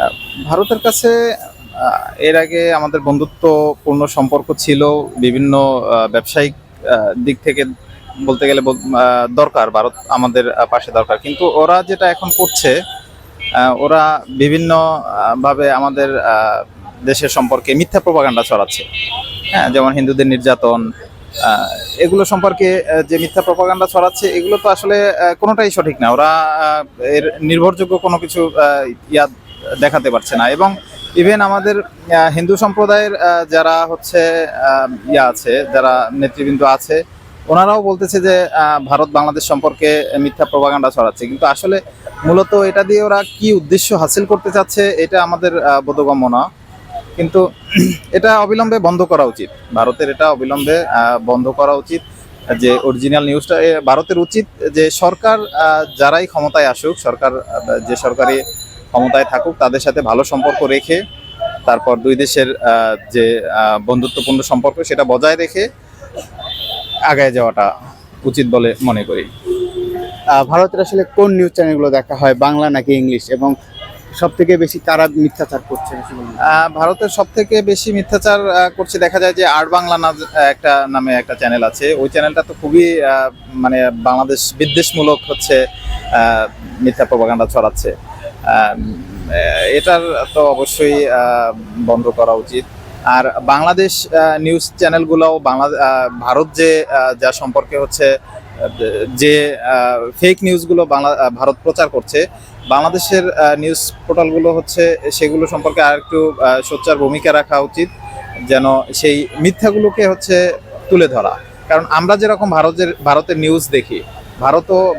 আহ, ভারতের কাছে এর আগে আমাদের বন্ধুত্বপূর্ণ সম্পর্ক ছিল বিভিন্ন ব্যবসায়িক দিক থেকে বলতে গেলে দরকার ভারত আমাদের পাশে দরকার, কিন্তু ওরা যেটা এখন করছে, ওরা বিভিন্ন ভাবে আমাদের দেশের সম্পর্কে মিথ্যা প্রপাগান্ডা ছড়াচ্ছে। হ্যাঁ, যেমন হিন্দুদের নির্যাতন, এগুলো সম্পর্কে যে মিথ্যা প্রপাগান্ডা ছড়াচ্ছে, এগুলো তো আসলে কোনোটাই সঠিক না। ওরা এর নির্ভরযোগ্য কোনো কিছু ইয়া দেখাতে পারছে না। এবং ইভেন আমাদের হিন্দু সম্প্রদায়ের যারা হচ্ছে ইয়া আছে, যারা নেতৃবৃন্দ আছে, ওনারাও বলতেছে যে ভারত বাংলাদেশ সম্পর্কে মিথ্যা প্রপাগান্ডা ছড়াচ্ছে, কিন্তু আসলে মূলত এটা দিয়ে ওরা কি উদ্দেশ্য হাসিল করতে চাচ্ছে এটা আমাদের বোধগম্য না। কিন্তু এটা অবিলম্বে বন্ধ করা উচিত, ভারতের এটা অবিলম্বে বন্ধ করা উচিত। যে অরিজিনাল নিউজটা ভারতের উচিত যে সরকার যারাই ক্ষমতায় আসুক, সরকার যে সরকারি ক্ষমতায় থাকুক, তাদের সাথে ভালো সম্পর্ক রেখে তারপর দুই দেশের যে বন্ধুত্বপূর্ণ সম্পর্ক সেটা বজায় রেখে আগায় যাওয়াটা উচিত বলে মনে করি। ভারতের আসলে কোন নিউজ চ্যানেলগুলো দেখা হয়, বাংলা নাকি ইংলিশ, এবং সব থেকে বেশি কারা মিথ্যাচার করছে বেশি বলুন? ভারতের সব থেকে বেশি মিথ্যাচার করছে দেখা যায় যে আর বাংলা একটা নামে একটা চ্যানেল আছে। ওই চ্যানেলটা তো খুবই মানে বাংলাদেশ বিদ্বেষমূলক হচ্ছে মিথ্যা প্রপাগান্ডা ছড়াচ্ছে। এটার তো অবশ্যই বন্ধ করা উচিত। আর বাংলাদেশ নিউজ চ্যানেলগুলোও ভারত যে যা সম্পর্কে হচ্ছে যে ফেক নিউজগুলো ভারত প্রচার করছে, বাংলাদেশের নিউজ পোর্টালগুলো হচ্ছে সেগুলো সম্পর্কে আর একটু সোচ্চার ভূমিকা রাখা উচিত, যেন সেই মিথ্যাগুলোকে হচ্ছে তুলে ধরা। কারণ আমরা যেরকম ভারতের নিউজ দেখি,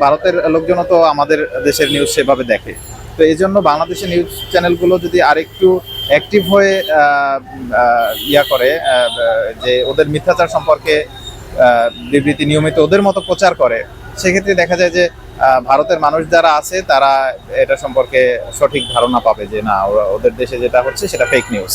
ভারতের লোকজনও তো আমাদের দেশের নিউজ সেভাবে দেখে। তো এই জন্য বাংলাদেশের নিউজ চ্যানেলগুলো যদি আরেকটু অ্যাক্টিভ হয়ে ইয়া করে, যে ওদের মিথ্যাচার সম্পর্কে বিবৃতি নিয়মিত ওদের মতো প্রচার করে, সেক্ষেত্রে দেখা যায় যে ভারতের মানুষ যারা আছে তারা এটা সম্পর্কে সঠিক ধারণা পাবে যে না, ওদের দেশে যেটা হচ্ছে সেটা ফেক নিউজ।